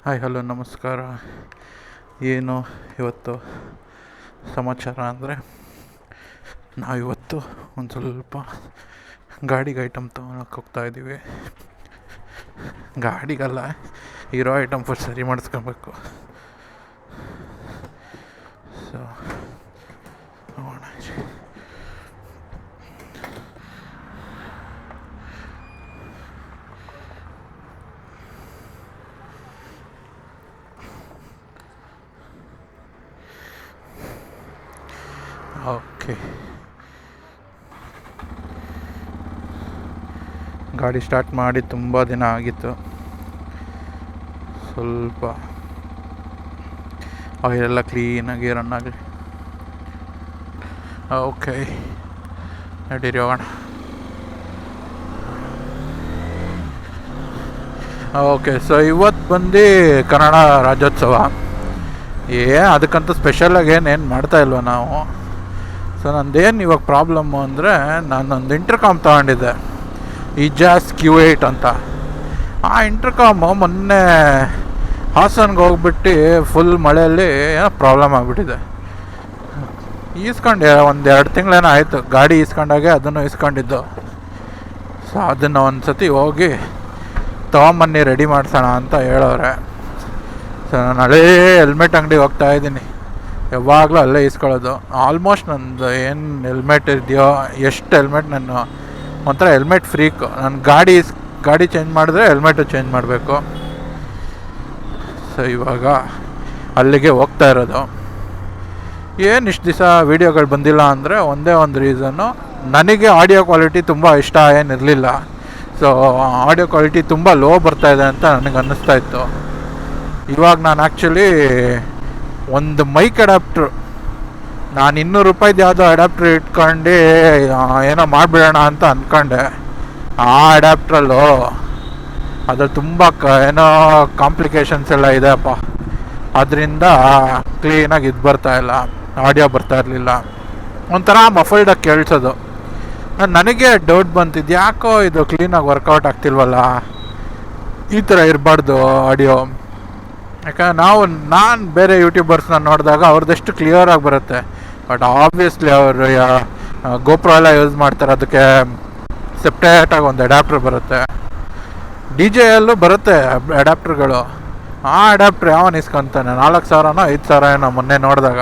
Hi hello ನಮಸ್ಕಾರ. ಏನು ಇವತ್ತು ಸಮಾಚಾರ ಅಂದರೆ, ನಾವಿವತ್ತು ಒಂದು ಸ್ವಲ್ಪ ಗಾಡಿಗೆ ಐಟಮ್ ತೊಗೊಳಕ್ಕೆ ಹೋಗ್ತಾಯಿದ್ದೀವಿ. ಗಾಡಿಗಲ್ಲ, ಇರೋ ಐಟಮ್ ಫಸ್ಟ್ ಸರಿ ಮಾಡಿಸ್ಕೊಬೇಕು. ಸೊ ನೋಡೋಣ. ಓಕೆ, ಗಾಡಿ ಸ್ಟಾರ್ಟ್ ಮಾಡಿ ತುಂಬ ದಿನ ಆಗಿತ್ತು. ಸ್ವಲ್ಪ ಆಯಿಲೆಲ್ಲ ಕ್ಲೀನಾಗಿ ರನ್ ಆಗಲಿ. ಓಕೆ, ನಡೀರಿ ಹೋಗೋಣ. ಓಕೆ, ಸೊ ಇವತ್ತು ಬಂದು ಕನ್ನಡ ರಾಜ್ಯೋತ್ಸವ. ಅದಕ್ಕಂತೂ ಸ್ಪೆಷಲಾಗಿ ಏನೇನು ಮಾಡ್ತಾಯಿಲ್ವ ನಾವು. ಸೊ ನಂದೇನು ಇವಾಗ ಪ್ರಾಬ್ಲಮ್ಮು ಅಂದರೆ, ನಾನೊಂದು ಇಂಟರ್ಕಾಮ್ ತೊಗೊಂಡಿದ್ದೆ, ಇಜಾಸ್ Q8 ಅಂತ. ಆ ಇಂಟರ್ಕಾಮು ಮೊನ್ನೆ ಹಾಸನ್ಗೆ ಹೋಗ್ಬಿಟ್ಟು ಫುಲ್ ಮಳೆಯಲ್ಲಿ ಏನೋ ಪ್ರಾಬ್ಲಮ್ ಆಗಿಬಿಟ್ಟಿದೆ. ಈಸ್ಕೊಂಡೆ ಒಂದು 2 ತಿಂಗಳೇನೋ ಆಯಿತು ಗಾಡಿ ಈಸ್ಕೊಂಡಾಗೆ ಅದನ್ನು ಈಸ್ಕೊಂಡಿದ್ದು. ಸೊ ಅದನ್ನು ಒಂದು ಸತಿ ಹೋಗಿ ತೊಗೊಂಬನ್ನಿ ರೆಡಿ ಮಾಡಿಸೋಣ ಅಂತ ಹೇಳೋರೆ. ಸೊ ನಾನು ಹಳೇ ಹೆಲ್ಮೆಟ್ ಅಂಗಡಿಗೆ ಹೋಗ್ತಾಯಿದ್ದೀನಿ, ಯಾವಾಗಲೂ ಅಲ್ಲೇ ಈಸ್ಕೊಳ್ಳೋದು. ಆಲ್ಮೋಸ್ಟ್ ನಂದು ಏನು ಹೆಲ್ಮೆಟ್ ಇದೆಯೋ, ಎಷ್ಟು ಹೆಲ್ಮೆಟ್, ನಾನು ಒಂಥರ ಹೆಲ್ಮೆಟ್ ಫ್ರೀಕು. ನಾನು ಗಾಡಿ ಚೇಂಜ್ ಮಾಡಿದ್ರೆ ಹೆಲ್ಮೆಟು ಚೇಂಜ್ ಮಾಡಬೇಕು. ಸೊ ಇವಾಗ ಅಲ್ಲಿಗೆ ಹೋಗ್ತಾ ಇರೋದು. ಏನು ಇಷ್ಟು ದಿವಸ ವೀಡಿಯೋಗಳು ಬಂದಿಲ್ಲ ಅಂದರೆ ಒಂದೇ ಒಂದು ರೀಸನ್ನು, ನನಗೆ ಆಡಿಯೋ ಕ್ವಾಲಿಟಿ ತುಂಬ ಇಷ್ಟ ಏನಿರಲಿಲ್ಲ. ಸೊ ಆಡಿಯೋ ಕ್ವಾಲಿಟಿ ತುಂಬ ಲೋ ಬರ್ತಾಯಿದೆ ಅಂತ ನನಗೆ ಅನ್ನಿಸ್ತಾ ಇತ್ತು. ಇವಾಗ ನಾನು ಆ್ಯಕ್ಚುಲಿ ಒಂದು ಮೈಕ್ ಅಡ್ಯಾಪ್ಟ್ರು, ನಾನು 200 ರೂಪಾಯಿದು ಯಾವುದೋ ಅಡ್ಯಾಪ್ಟ್ರ್ ಇಟ್ಕೊಂಡು ಏನೋ ಮಾಡಿಬಿಡೋಣ ಅಂತ ಅಂದ್ಕೊಂಡೆ. ಆ ಅಡ್ಯಾಪ್ಟ್ರಲ್ಲೂ ಅದ್ರಲ್ಲಿ ತುಂಬ ಏನೋ ಕಾಂಪ್ಲಿಕೇಶನ್ಸ್ ಎಲ್ಲ ಇದೆಯಪ್ಪ. ಅದರಿಂದ ಕ್ಲೀನಾಗಿ ಇದು ಬರ್ತಾಯಿಲ್ಲ, ಆಡಿಯೋ ಬರ್ತಾ ಇರಲಿಲ್ಲ, ಒಂಥರ ಮಫಲ್ಡಾಗಿ ಕೇಳಿಸೋದು. ನನಗೆ ಡೌಟ್ ಬಂತಿದ್ದು, ಯಾಕೋ ಇದು ಕ್ಲೀನಾಗಿ ವರ್ಕೌಟ್ ಆಗ್ತಿಲ್ವಲ್ಲ, ಈ ಥರ ಇರಬಾರ್ದು ಆಡಿಯೋ. ಯಾಕಂದರೆ ನಾನು ಬೇರೆ ಯೂಟ್ಯೂಬರ್ಸ್ನ ನೋಡಿದಾಗ ಅವ್ರದ್ದೆಷ್ಟು ಕ್ಲಿಯರಾಗಿ ಬರುತ್ತೆ. ಬಟ್ ಆಬ್ವಿಯಸ್ಲಿ ಅವರು ಗೋಪ್ರೋ ಎಲ್ಲ ಯೂಸ್ ಮಾಡ್ತಾರೆ, ಅದಕ್ಕೆ ಸೆಪ್ರೇಟಾಗಿ ಒಂದು ಅಡ್ಯಾಪ್ಟ್ರ್ ಬರುತ್ತೆ. DJಯಲ್ಲೂ ಬರುತ್ತೆ ಅಡ್ಯಾಪ್ಟ್ರ್ಗಳು. ಆ ಅಡ್ಯಾಪ್ಟ್ರ್ ಯಾವನು ಇಸ್ಕೊಂತಾನೆ? 4,000ನೋ 5,000 ಏನೋ ಮೊನ್ನೆ ನೋಡಿದಾಗ.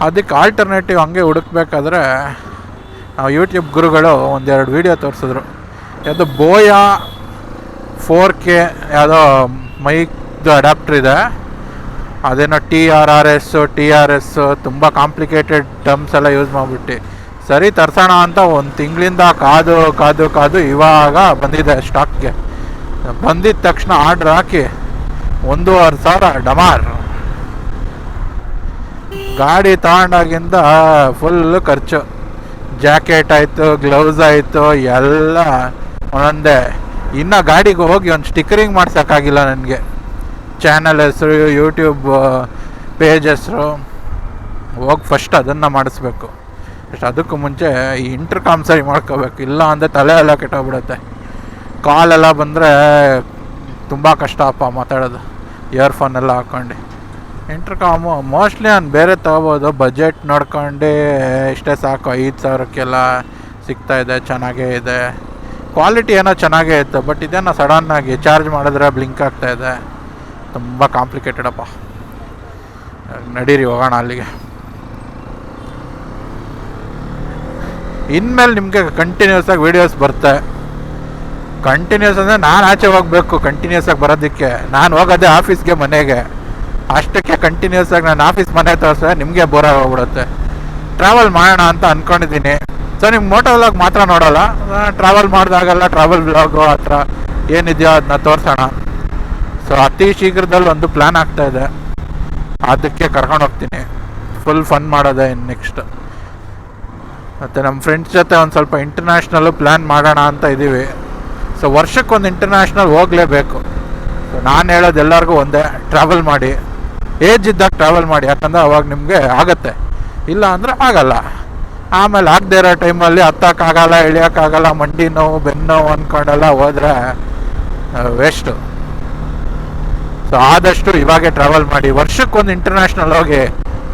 ಅದಕ್ಕೆ ಆಲ್ಟರ್ನೇಟಿವ್ ಹಂಗೆ ಹುಡುಕ್ಬೇಕಾದ್ರೆ ನಾವು ಯೂಟ್ಯೂಬ್ ಗುರುಗಳು 1-2 ವೀಡಿಯೋ ತೋರಿಸಿದ್ರು. ಯಾವುದೋ ಬೋಯಾ 4K ಯಾವುದೋ ಮೈಕ್ದು ಅಡ್ಯಾಪ್ಟ್ರ್ ಇದೆ, ಅದೇನೋ TRS ತುಂಬ ಕಾಂಪ್ಲಿಕೇಟೆಡ್ ಟರ್ಮ್ಸ್ ಎಲ್ಲ ಯೂಸ್ ಮಾಡಿಬಿಟ್ಟು ಸರಿ ತರ್ಸೋಣ ಅಂತ 1 ತಿಂಗಳಿಂದ ಕಾದು ಇವಾಗ ಬಂದಿದೆ ಸ್ಟಾಕ್ಗೆ. ಬಂದಿದ್ದ ತಕ್ಷಣ ಆರ್ಡ್ರ್ ಹಾಕಿ 1,500 ಡಮಾರ್. ಗಾಡಿ ತಗೊಂಡಾಗಿಂದ ಫುಲ್ಲು ಖರ್ಚು. ಜಾಕೆಟ್ ಆಯಿತು, ಗ್ಲೌಸ್ ಆಯಿತು, ಎಲ್ಲ ಒಂದೊಂದೇ. ಇನ್ನು ಗಾಡಿಗೆ ಹೋಗಿ ಒಂದು ಸ್ಟಿಕ್ಕರಿಂಗ್ ಮಾಡ್ಸೋಕ್ಕಾಗಿಲ್ಲ ನನಗೆ. ಚಾನಲ್ ಹೆಸರು, ಯೂಟ್ಯೂಬ್ ಪೇಜ್ ಹೆಸರು ಹೋಗಿ ಫಸ್ಟ್ ಅದನ್ನು ಮಾಡಿಸ್ಬೇಕು. ಅದಕ್ಕೂ ಮುಂಚೆ ಈ ಇಂಟರ್ಕಾಮ್ ಸರಿ ಮಾಡ್ಕೋಬೇಕು, ಇಲ್ಲ ಅಂದರೆ ತಲೆ ಎಲ್ಲ ಕೆಟ್ಟೋಗ್ಬಿಡುತ್ತೆ. ಕಾಲೆಲ್ಲ ಬಂದರೆ ತುಂಬ ಕಷ್ಟ ಅಪ್ಪ ಮಾತಾಡೋದು, ಇಯರ್ಫೋನ್ ಎಲ್ಲ ಹಾಕ್ಕೊಂಡು. ಇಂಟರ್ಕಾಮು ಮೋಸ್ಟ್ಲಿ ನಾನು ಬೇರೆ ತೊಗೋಬೋದು, ಬಜೆಟ್ ನೋಡ್ಕೊಂಡು ಇಷ್ಟೇ ಸಾಕು. 5,000ಕ್ಕೆಲ್ಲ ಸಿಗ್ತಾಯಿದೆ, ಚೆನ್ನಾಗೇ ಇದೆ, ಕ್ವಾಲಿಟಿ ಏನೋ ಚೆನ್ನಾಗೇ ಇತ್ತು. ಬಟ್ ಇದೇನೋ ಸಡನ್ನಾಗಿ ಚಾರ್ಜ್ ಮಾಡಿದ್ರೆ ಬ್ಲಿಂಕ್ ಆಗ್ತಾಯಿದೆ, ತುಂಬ ಕಾಂಪ್ಲಿಕೇಟೆಡಪ್ಪ. ನಡೀರಿ ಹೋಗೋಣ ಅಲ್ಲಿಗೆ. ಇನ್ಮೇಲೆ ನಿಮಗೆ ಕಂಟಿನ್ಯೂಸ್ ಆಗಿ ವೀಡಿಯೋಸ್ ಬರುತ್ತೆ. ಕಂಟಿನ್ಯೂಸ್ ಅಂದರೆ ನಾನು ಆಚೆ ಹೋಗಬೇಕು ಕಂಟಿನ್ಯೂಸ್ ಆಗಿ ಬರೋದಕ್ಕೆ. ನಾನು ಹೋಗೋದೇ ಆಫೀಸ್ಗೆ, ಮನೆಗೆ. ಅಷ್ಟಕ್ಕೆ ಕಂಟಿನ್ಯೂಸ್ ಆಗಿ ನಾನು ಆಫೀಸ್ ಮನೆ ತೋರಿಸಿದ್ರೆ ನಿಮಗೆ ಬೋರಾಗಿ ಹೋಗ್ಬಿಡುತ್ತೆ. ಟ್ರಾವೆಲ್ ಮಾಡೋಣ ಅಂತ ಅಂದ್ಕೊಂಡಿದ್ದೀನಿ. ಸೊ ನಿಮ್ಗೆ ಮೋಟೋ ವ್ಲಾಗ್ ಮಾತ್ರ ನೋಡೋಲ್ಲ, ಟ್ರಾವೆಲ್ ಮಾಡಿದಾಗೆಲ್ಲ ಟ್ರಾವೆಲ್ ವ್ಲಾಗು ಆ ಥರ ಏನಿದೆಯೋ ಅದನ್ನ ತೋರಿಸೋಣ. ಸೊ ಅತಿ ಶೀಘ್ರದಲ್ಲಿ ಒಂದು ಪ್ಲ್ಯಾನ್ ಆಗ್ತಾಯಿದೆ, ಅದಕ್ಕೆ ಕರ್ಕೊಂಡು ಹೋಗ್ತೀನಿ. ಫುಲ್ ಫನ್ ಮಾಡೋದೆ ಇನ್ನು ನೆಕ್ಸ್ಟ್. ಮತ್ತು ನಮ್ಮ ಫ್ರೆಂಡ್ಸ್ ಜೊತೆ ಒಂದು ಸ್ವಲ್ಪ ಇಂಟರ್ನ್ಯಾಷ್ನಲ್ಲು ಪ್ಲ್ಯಾನ್ ಮಾಡೋಣ ಅಂತ ಇದ್ದೀವಿ. ಸೊ ವರ್ಷಕ್ಕೊಂದು ಇಂಟರ್ನ್ಯಾಷ್ನಲ್ ಹೋಗಲೇಬೇಕು. ಸೊ ನಾನು ಹೇಳೋದು ಎಲ್ಲರಿಗೂ ಒಂದೇ, ಟ್ರಾವೆಲ್ ಮಾಡಿ, ಏಜ್ ಇದ್ದಾಗ ಟ್ರಾವೆಲ್ ಮಾಡಿ. ಯಾಕಂದರೆ ಅವಾಗ ನಿಮಗೆ ಆಗುತ್ತೆ, ಇಲ್ಲ ಅಂದರೆ ಆಗಲ್ಲ. ಆಮೇಲೆ ಆಗದೆ ಇರೋ ಟೈಮಲ್ಲಿ ಹತ್ತಕ್ಕಾಗಲ್ಲ, ಇಳಿಯೋಕ್ಕಾಗಲ್ಲ, ಮಂಡಿ ನೋವು, ಬೆನ್ನು ನೋವು ಅಂದ್ಕೊಂಡೆಲ್ಲ ಹೋದರೆ ವೇಸ್ಟು. ಸೊ ಆದಷ್ಟು ಇವಾಗೆ ಟ್ರಾವೆಲ್ ಮಾಡಿ. ವರ್ಷಕ್ಕೊಂದು ಇಂಟರ್ನ್ಯಾಷನಲ್ ಹೋಗಿ,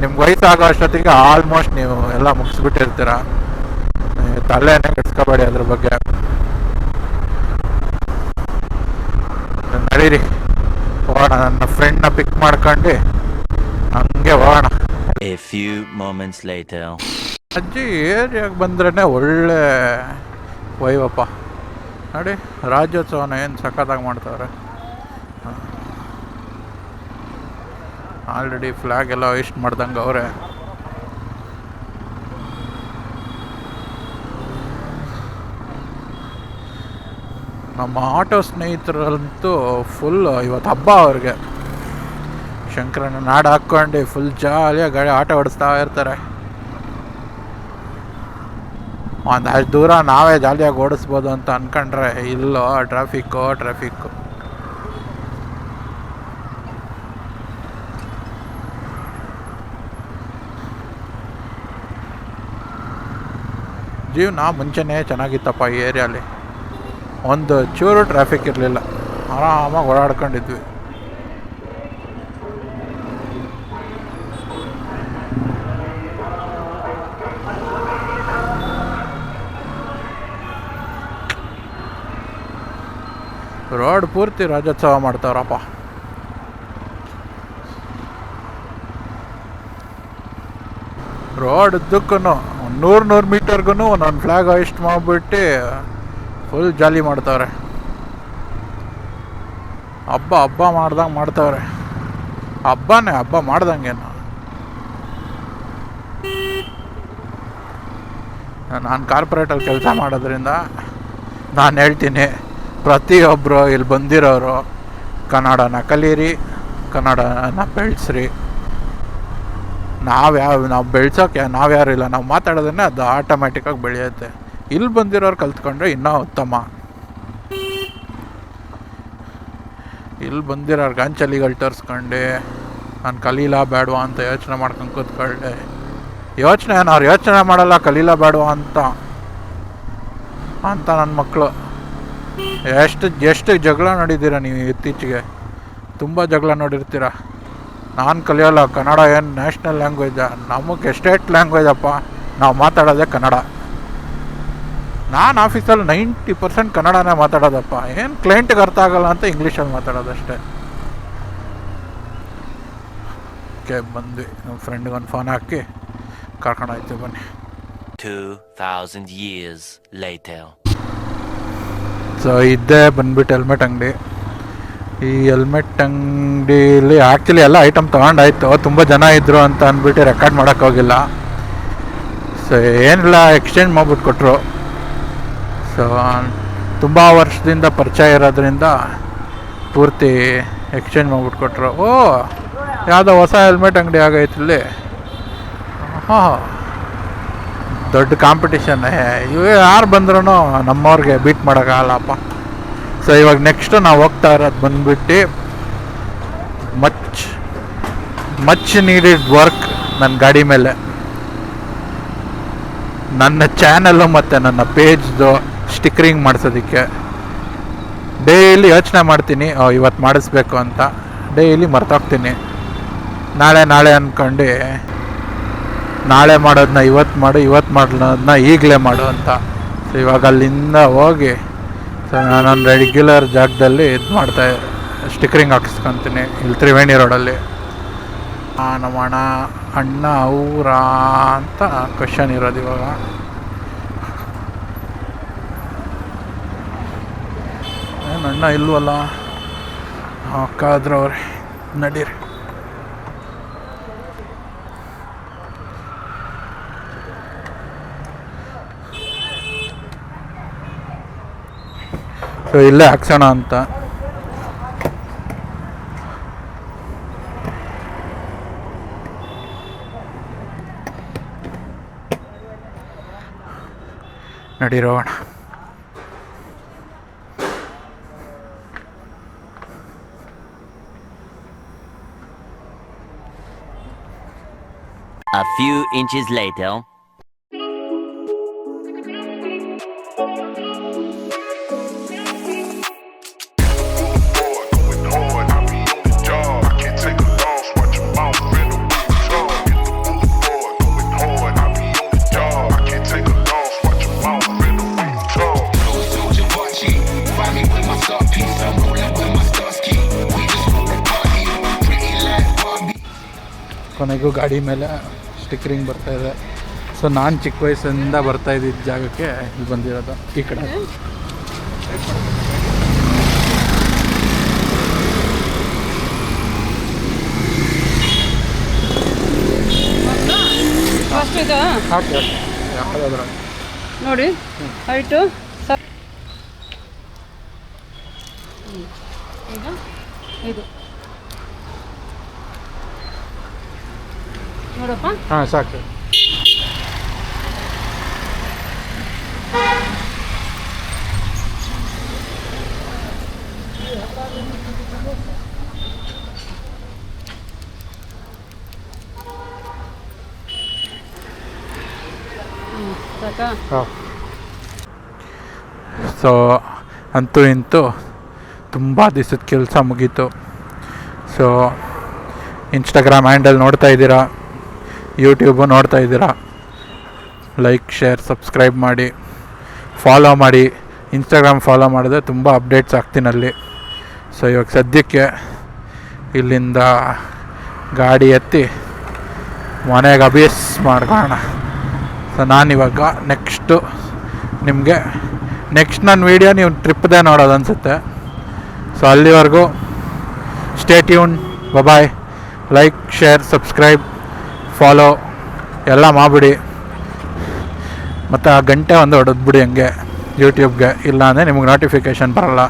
ನಿಮ್ಗೆ ವಯಸ್ಸಾಗೋ ಅಷ್ಟೊತ್ತಿಗೆ ಆಲ್ಮೋಸ್ಟ್ ನೀವು ಎಲ್ಲ ಮುಗಿಸ್ಬಿಟ್ಟಿರ್ತೀರ. ತಲೆನೇ ಕೆಡ್ಸ್ಕೋಬೇಡಿ ಅದ್ರ ಬಗ್ಗೆ. ನಡೀರಿ ಹೋಗೋಣ, ನನ್ನ ಫ್ರೆಂಡ್ನ ಪಿಕ್ ಮಾಡ್ಕೊಂಡು ಹಂಗೆ ಹೋಗೋಣ. A few moments later. ಅಜ್ಜಿ ಏರಿಯಾಗೆ ಬಂದ್ರೇ ಒಳ್ಳೆ ವೈವಪ್ಪ. ನೋಡಿ ರಾಜ್ಯೋತ್ಸವನ ಏನು ಸಖತ್ತಾಗಿ ಮಾಡ್ತಾವ್ರೆ. ಆಲ್ರೆಡಿ ಫ್ಲ್ಯಾಗ್ ಎಲ್ಲ ಇಷ್ಟು ಮಾಡ್ದಂಗೆ ಅವರೇ. ನಮ್ಮ ಆಟೋ ಸ್ನೇಹಿತರಂತೂ ಫುಲ್ ಇವತ್ತು ಹಬ್ಬ ಅವ್ರಿಗೆ. ಶಂಕರನ ನಾಡು ಹಾಕ್ಕೊಂಡು ಫುಲ್ ಜಾಲಿಯಾಗಿ ಗಾಡಿ ಆಟೋ ಓಡಿಸ್ತಾ ಇರ್ತಾರೆ. ಒಂದು ಅಷ್ಟು ದೂರ ನಾವೇ ಜಾಲಿಯಾಗಿ ಓಡಿಸ್ಬೋದು ಅಂತ ಅಂದ್ಕೊಂಡ್ರೆ ಇಲ್ಲೋ ಟ್ರಾಫಿಕ್ಕು. ಜೀವನ ಮುಂಚೆನೇ ಚೆನ್ನಾಗಿತ್ತಪ್ಪ ಈ ಏರಿಯಾಲಿ. ಒಂದು ಚೂರು ಟ್ರಾಫಿಕ್ ಇರಲಿಲ್ಲ, ಆರಾಮಾಗಿ ಓಡಾಡ್ಕೊಂಡಿದ್ವಿ. ರೋಡ್ ಪೂರ್ತಿ ರಾಜ್ಯೋತ್ಸವ ಮಾಡ್ತಾವ್ರಪ್ಪ. ರೋಡ್ ಉದ್ದಕ್ಕೂ 100 ಮೀಟರ್ಗೂ ಒಂದೊಂದು ಫ್ಲ್ಯಾಗ್ ಹಾಯಿಸ್ಟ್ ಮಾಡಿಬಿಟ್ಟು ಫುಲ್ ಜಾಲಿ ಮಾಡ್ತಾವ್ರೆ. ಹಬ್ಬ ಮಾಡ್ದಂಗೆ ಮಾಡ್ತಾವ್ರೆ. ಹಬ್ಬ ಮಾಡ್ದಂಗೇನು. ನಾನು ಕಾರ್ಪೊರೇಟಲ್ಲಿ ಕೆಲಸ ಮಾಡೋದ್ರಿಂದ ನಾನು ಹೇಳ್ತೀನಿ, ಪ್ರತಿಯೊಬ್ಬರು ಇಲ್ಲಿ ಬಂದಿರೋರು ಕನ್ನಡನ ಕಲೀರಿ, ಕನ್ನಡನ ಬೆಳೆಸ್ರಿ. ನಾವು ಬೆಳ್ಸೋಕೆ ನಾವ್ಯಾರಿಲ್ಲ, ನಾವು ಮಾತಾಡೋದನ್ನೇ ಅದು ಆಟೋಮ್ಯಾಟಿಕ್ಕಾಗಿ ಬೆಳೆಯುತ್ತೆ. ಇಲ್ಲಿ ಬಂದಿರೋರು ಕಲ್ತ್ಕೊಂಡ್ರೆ ಇನ್ನೂ ಉತ್ತಮ. ಇಲ್ಲಿ ಬಂದಿರೋರು ಗಾಂಚಲಿಗಳು ತೋರಿಸ್ಕೊಂಡು ನಾನು ಕಲೀಲಾ ಬೇಡವಾ ಅಂತ ಯೋಚನೆ ಮಾಡ್ಕೊಂಡು ಕೂತ್ಕೊಳ್ಳೆ. ಅವ್ರು ಯೋಚನೆ ಮಾಡಲ್ಲ ಕಲೀಲಾ ಬೇಡವಾ ಅಂತ ನನ್ನ ಮಕ್ಕಳು. ಎಷ್ಟು ಜಗಳ ನೋಡಿದ್ದೀರ ನೀವು ಇತ್ತೀಚೆಗೆ? ತುಂಬ ಜಗಳ ನೋಡಿರ್ತೀರ. ನಾನು ಕಲಿಯೋಲ್ಲ, ಕನ್ನಡ ಏನು ನ್ಯಾಷನಲ್ ಲ್ಯಾಂಗ್ವೇಜಾ? ನಮಗೆ ಸ್ಟೇಟ್ ಲ್ಯಾಂಗ್ವೇಜಪ್ಪ, ನಾವು ಮಾತಾಡೋದೇ ಕನ್ನಡ. ನಾನು ಆಫೀಸಲ್ಲಿ 90% ಕನ್ನಡನೇ ಮಾತಾಡೋದಪ್ಪ. ಏನು ಕ್ಲೈಂಟಿಗೆ ಅರ್ಥ ಆಗಲ್ಲ ಅಂತ ಇಂಗ್ಲೀಷಲ್ಲಿ ಮಾತಾಡೋದಷ್ಟೇ. ಓಕೆ, ಬಂದ್ವಿ. ನಮ್ಮ ಫ್ರೆಂಡ್ಗೊಂದು ಫೋನ್ ಹಾಕಿ ಕರ್ಕೊಂಡು ಹೋಗ್ತೀವಿ, ಬನ್ನಿ. 2000 years later. ಸೊ ಇದ್ದೇ ಬಂದ್ಬಿಟ್ಟು ಹೆಲ್ಮೆಟ್ ಅಂಗಡಿ. ಈ ಹೆಲ್ಮೆಟ್ ಅಂಗಡಿಲಿ ಆ್ಯಕ್ಚುಲಿ ಎಲ್ಲ ಐಟಮ್ ತೊಗೊಂಡಾಯ್ತು. ತುಂಬ ಜನ ಇದ್ದರು ಅಂತ ಅಂದ್ಬಿಟ್ಟು ರೆಕಾರ್ಡ್ ಮಾಡೋಕ್ಕೋಗಿಲ್ಲ. ಸೊ ಏನಿಲ್ಲ, ಎಕ್ಸ್ಚೇಂಜ್ ಮಾಡ್ಬಿಟ್ಟು ಕೊಟ್ಟರು. ಸೊ ತುಂಬ ವರ್ಷದಿಂದ ಪರಿಚಯ ಇರೋದ್ರಿಂದ ಪೂರ್ತಿ ಎಕ್ಸ್ಚೇಂಜ್ ಮಾಡ್ಬಿಟ್ಟು ಕೊಟ್ಟರು. ಯಾವುದೋ ಹೊಸ ಹೆಲ್ಮೆಟ್ ಅಂಗಡಿ ಆಗೈತಿ ಇಲ್ಲಿ. ದೊಡ್ಡ ಕಾಂಪಿಟಿಷನ್. ಇವು ಯಾರು ಬಂದ್ರೂ ನಮ್ಮವ್ರಿಗೆ ಬೀಟ್ ಮಾಡೋಕ್ಕಾಗಲ್ಲಪ್ಪ. ಸೊ ಇವಾಗ ನೆಕ್ಸ್ಟು ನಾವು ಹೋಗ್ತಾ ಇರೋದು ಬಂದ್ಬಿಟ್ಟು ಮಚ್ ನೀಡೆಡ್ ವರ್ಕ್ ನನ್ನ ಗಾಡಿ ಮೇಲೆ. ನನ್ನ ಚಾನಲ್ಲು ಮತ್ತು ನನ್ನ ಪೇಜ್ದು ಸ್ಟಿಕ್ಕರಿಂಗ್ ಮಾಡಿಸೋದಕ್ಕೆ ಡೈಲಿ ಯೋಚನೆ ಮಾಡ್ತೀನಿ, ಇವತ್ತು ಮಾಡಿಸ್ಬೇಕು ಅಂತ. ಡೈಲಿ ಮರ್ತೋಗ್ತೀನಿ. ನಾಳೆ ಅಂದ್ಕೊಂಡು ನಾಳೆ ಮಾಡೋದನ್ನ ಇವತ್ತು ಮಾಡೋದನ್ನ ಈಗಲೇ ಮಾಡು ಅಂತ. ಸೊ ಇವಾಗ ಅಲ್ಲಿಂದ ಹೋಗಿ ನಾನು ರೆಗ್ಯುಲರ್ ಜಾಗದಲ್ಲಿ ಸ್ಟಿಕ್ಕರಿಂಗ್ ಹಾಕಿಸ್ಕೊತೀನಿ ಇಲ್ಲಿ ತ್ರಿವೇಣಿ ರೋಡಲ್ಲಿ. ನಮ್ಮ ಅಣ್ಣ ಅವರ ಅಂತ ಕ್ವಶನ್ ಇರೋದು ಇವಾಗ. ಏನು ಅಣ್ಣ ಇಲ್ವಲ್ಲ? ಅಕ್ಕಾದ್ರವ್ರೆ, ನಡೀರಿ. ಸೊ ಇಲ್ಲೇ ಹಾಕ್ಸೋಣ ಅಂತ. ನಡೀರೋಣ. A few inches later. ಕೊನೆಗೂ ಗಾಡಿ ಮೇಲೆ ಸ್ಟಿಕ್ಕರಿಂಗ್ ಬರ್ತಾಯಿದೆ. ಸೊ ನಾನು ಚಿಕ್ಕ ವಯಸ್ಸಿಂದ ಬರ್ತಾಯಿದ್ದ ಜಾಗಕ್ಕೆ ಇಲ್ಲಿ ಬಂದಿರೋದು ಈ ಕಡೆ. ಹಾಕಿ ನೋಡಿ ಹೈಟು ಈಗ ಇದು ನೋಡಪ್ಪ. ಹಾಂ ಸಾಕು. ಸಾಕಾ? ಹಾಂ. ಸೊ ಅಂತೂ ಇಂತೂ ತುಂಬ ದಿವಸದ ಕೆಲಸ ಮುಗೀತು. ಸೊ ಇನ್ಸ್ಟಾಗ್ರಾಮ್ ಹ್ಯಾಂಡಲ್ ನೋಡ್ತಾ ಇದ್ದೀರಾ, ಯೂಟ್ಯೂಬು ನೋಡ್ತಾ ಇದ್ದೀರಾ, ಲೈಕ್ ಶೇರ್ ಸಬ್ಸ್ಕ್ರೈಬ್ ಮಾಡಿ, ಫಾಲೋ ಮಾಡಿ. ಇನ್ಸ್ಟಾಗ್ರಾಮ್ ಫಾಲೋ ಮಾಡಿದ್ರೆ ತುಂಬ ಅಪ್ಡೇಟ್ಸ್ ಆಗ್ತೀನಲ್ಲಿ. ಸೊ ಇವಾಗ ಸದ್ಯಕ್ಕೆ ಇಲ್ಲಿಂದ ಗಾಡಿ ಎತ್ತಿ ಮನೆಗೆ ಅಭ್ಯಾಸ ಮಾಡ್ಕೊಳ್ಳೋಣ. ಸೊ ನಾನಿವಾಗ ನೆಕ್ಸ್ಟ್ ನನ್ನ ವೀಡಿಯೋ ನೀವು ಟ್ರಿಪ್ದೇ ನೋಡೋದು ಅನಿಸುತ್ತೆ. ಸೊ ಅಲ್ಲಿವರೆಗೂ ಸ್ಟೇ ಟ್ಯೂನ್. ಬಾಯ್. ಲೈಕ್ ಶೇರ್ ಸಬ್ಸ್ಕ್ರೈಬ್ ಫಾಲೋ ಎಲ್ಲ ಮಾಡಿಬಿಡಿ. ಮತ್ತು ಆ ಗಂಟೆ ಒಂದು ಹೊಡೆದ್ಬಿಡಿ ಹಂಗೆ ಯೂಟ್ಯೂಬ್ಗೆ, ಇಲ್ಲ ಅಂದರೆ ನಿಮಗೆ ನೋಟಿಫಿಕೇಷನ್ ಬರೋಲ್ಲ.